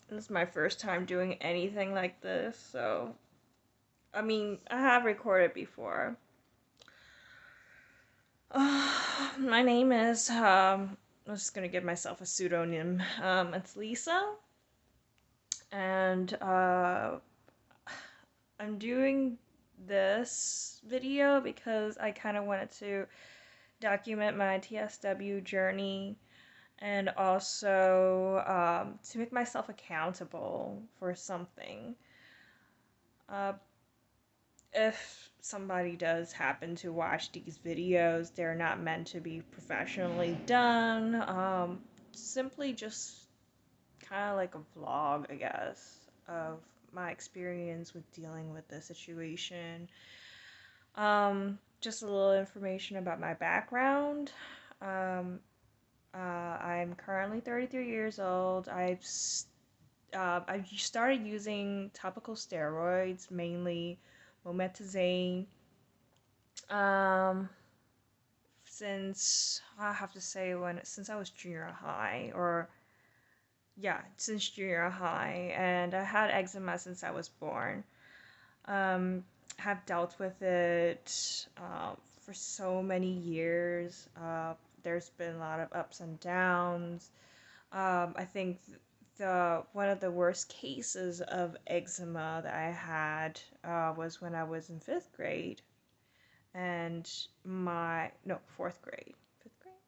This is my first time doing anything like this, so I mean, I have recorded before. My name is I'm just gonna give myself a pseudonym. It's Lisa, and I'm doing this video because I kind of wanted to document my TSW journey and also to make myself accountable for something. Uh, if somebody does happen to watch these videos, they're not meant to be professionally done. Simply just kind of like a vlog, I guess, of my experience with dealing with the situation. Just a little information about my background. Um, I'm currently 33 years old. I started using topical steroids, mainly mometazine, um, since I have to say since I was junior high, or yeah, since junior high, and I had eczema since I was born. Um, have dealt with it for so many years. There's been a lot of ups and downs. I think the one of the worst cases of eczema that I had was when I was in fifth grade, and my no fourth grade, fifth grade.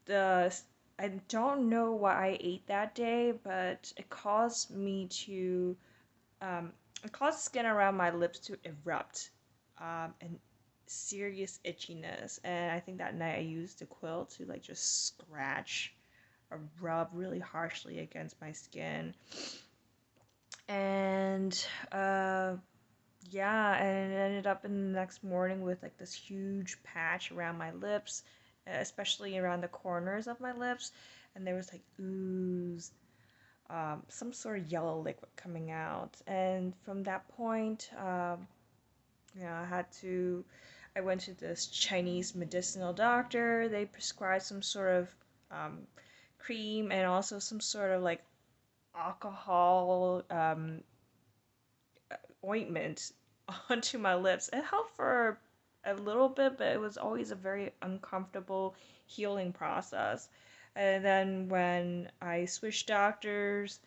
The I don't know what I ate that day, but it caused me to um, it caused skin around my lips to erupt, and serious itchiness. And I think that night I used a quill to like just scratch or rub really harshly against my skin. And yeah, and it ended up in the next morning with like this huge patch around my lips, especially around the corners of my lips. And there was like ooze, some sort of yellow liquid coming out. And from that point, I went to this Chinese medicinal doctor. They prescribed some sort of um, cream and also some sort of like alcohol ointment onto my lips. It helped for a little bit, but it was always a very uncomfortable healing process. And then when I switched doctors,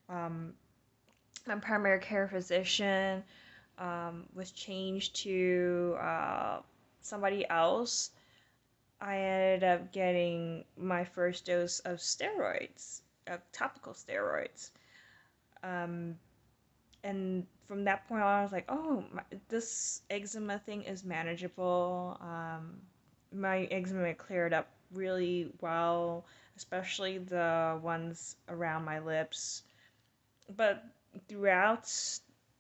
um, my primary care physician was changed to somebody else. I ended up getting my first dose of steroids, of topical steroids. Um, and from that point on, I was like, oh, this eczema thing is manageable. My eczema cleared up really well, especially the ones around my lips. But throughout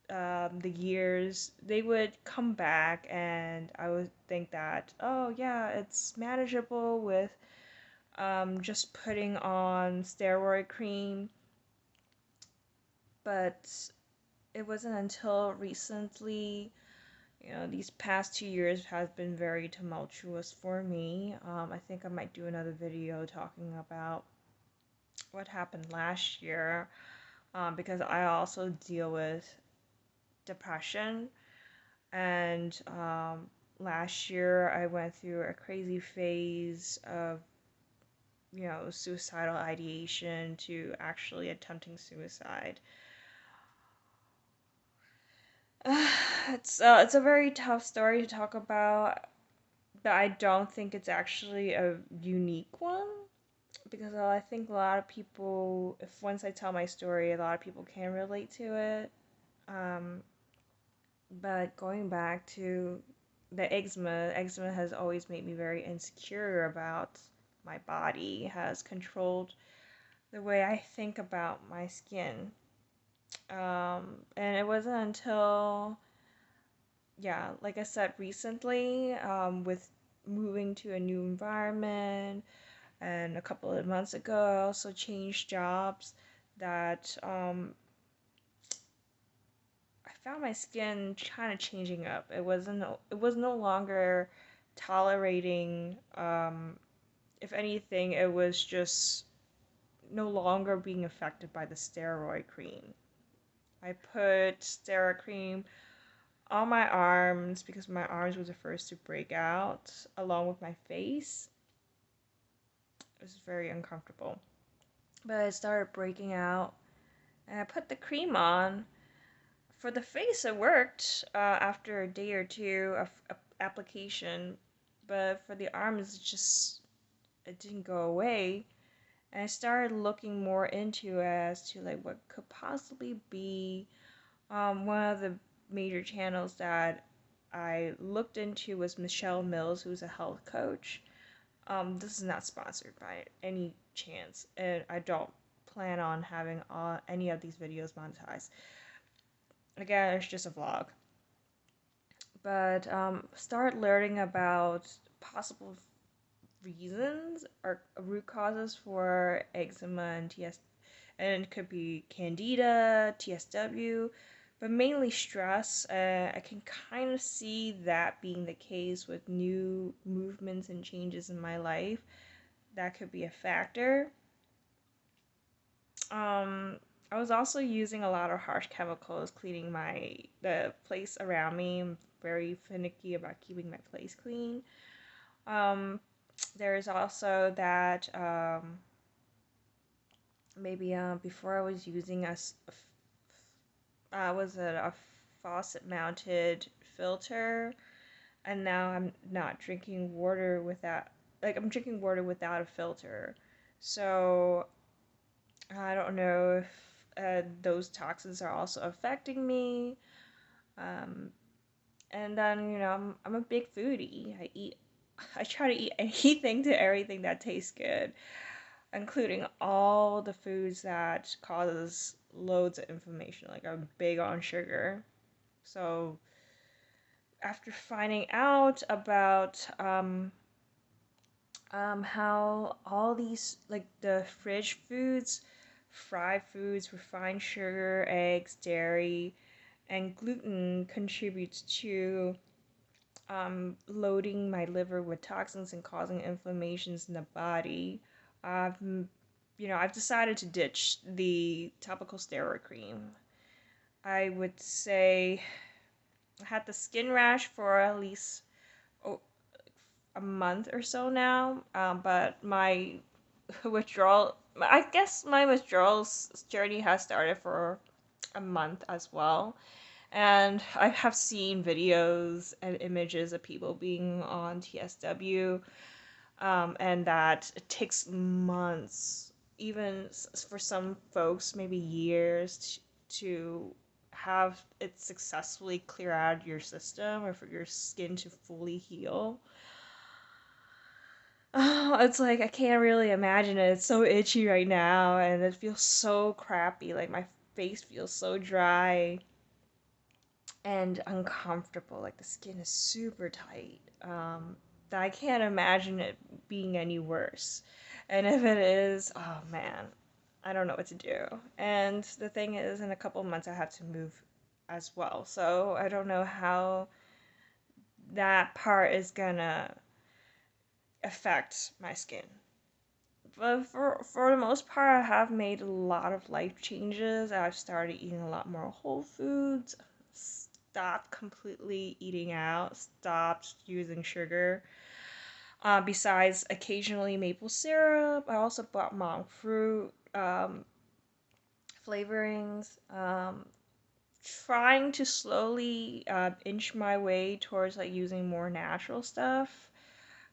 the years, they would come back, and I would think that, oh, yeah, it's manageable with just putting on steroid cream. But it wasn't until recently, these past 2 years has been very tumultuous for me. I think I might do another video talking about what happened last year, because I also deal with depression. And last year I went through a crazy phase of, suicidal ideation to actually attempting suicide. It's a very tough story to talk about, but I don't think it's actually a unique one, because I think a lot of people, if once I tell my story, a lot of people can relate to it. Um, but going back to the eczema has always made me very insecure about my body, has controlled the way I think about my skin. And it wasn't until, yeah, like I said, recently, with moving to a new environment, and a couple of months ago, I also changed jobs, that I found my skin kind of changing up. It was no longer tolerating. If anything, it was just no longer being affected by the steroid cream. I put steroid cream on my arms because my arms was the first to break out, along with my face. It was very uncomfortable. But I started breaking out, and I put the cream on. For the face, it worked after a day or two of application, but for the arms, it didn't go away. And I started looking more into as to like what could possibly be one of the major channels that I looked into was Michelle Mills, who's a health coach. This is not sponsored by any chance, and I don't plan on having any of these videos monetized. Again, it's just a vlog. But start learning about possible reasons or root causes for eczema and and it could be candida, TSW, but mainly stress. I can kind of see that being the case with new movements and changes in my life. That could be a factor. I was also using a lot of harsh chemicals cleaning the place around me. I'm very finicky about keeping my place clean. Um, there's also that maybe before I was using was it a faucet mounted filter, and now I'm not drinking water without I'm drinking water without a filter. So I don't know if those toxins are also affecting me. Um, and then I'm a big foodie. I try to eat anything to everything that tastes good, including all the foods that causes loads of inflammation. Like I'm big on sugar. So after finding out about how all these like the fridge foods, fried foods, refined sugar, eggs, dairy, and gluten contributes to loading my liver with toxins and causing inflammations in the body. I've I've decided to ditch the topical steroid cream. I would say I had the skin rash for at least oh, a month or so now, but my I guess my withdrawal journey has started for a month as well. And I have seen videos and images of people being on TSW, and that it takes months, even for some folks, maybe years, to have it successfully clear out of your system or for your skin to fully heal. Oh, it's like I can't really imagine it. It's so itchy right now, and it feels so crappy. Like my face feels so dry and uncomfortable. Like the skin is super tight. That I can't imagine it being any worse. And if it is, oh man, I don't know what to do. And the thing is, in a couple months, I have to move as well. So I don't know how that part is gonna affect my skin. But for the most part, I have made a lot of life changes. I've started eating a lot more whole foods, stopped completely eating out, stopped using sugar. Besides occasionally maple syrup, I also bought monk fruit flavorings. Trying to slowly inch my way towards like using more natural stuff.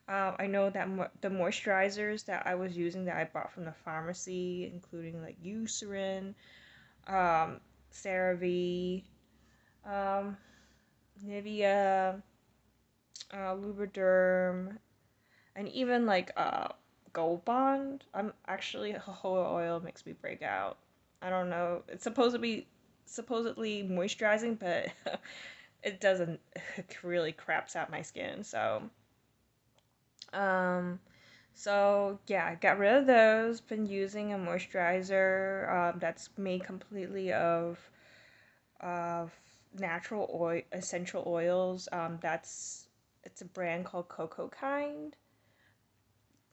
I know that the moisturizers that I was using that I bought from the pharmacy, including like Eucerin, um, CeraVe, um, Nivea, Lubriderm, and even like Gold Bond. I'm actually jojoba oil makes me break out. I don't know. It's supposed to be supposedly moisturizing, but it doesn't. It really craps out my skin. Um, so yeah, I got rid of those. Been using a moisturizer that's made completely of natural oil, essential oils. It's a brand called Cocoa Kind.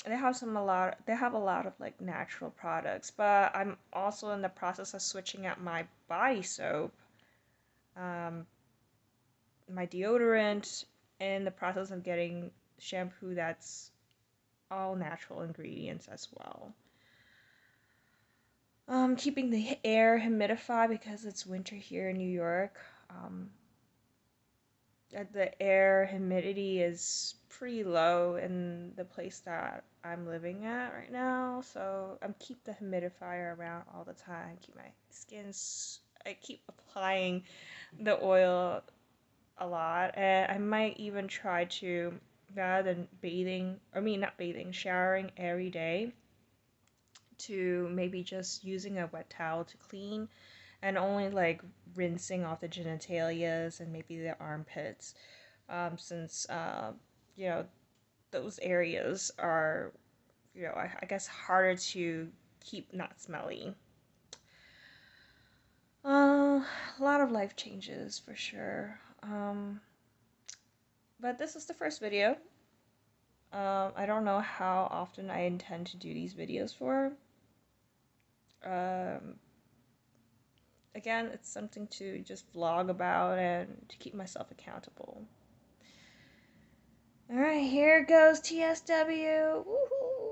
they have a lot of like natural products, but I'm also in the process of switching out my body soap, um, my deodorant, in the process of getting shampoo that's all natural ingredients as well. Keeping the air humidified because it's winter here in New York. The air humidity is pretty low in the place that I'm living at right now, so I'm keep the humidifier around all the time. Keep my skin's I keep applying the oil a lot, and I might even try to, rather than not bathing, showering every day, to maybe just using a wet towel to clean and only like rinsing off the genitalias and maybe the armpits, since you know those areas are, I guess harder to keep not smelly. A lot of life changes for sure. But this is the first video. I don't know how often I intend to do these videos for. Um, Again, it's something to just vlog about and to keep myself accountable. Alright, here goes TSW. Woohoo!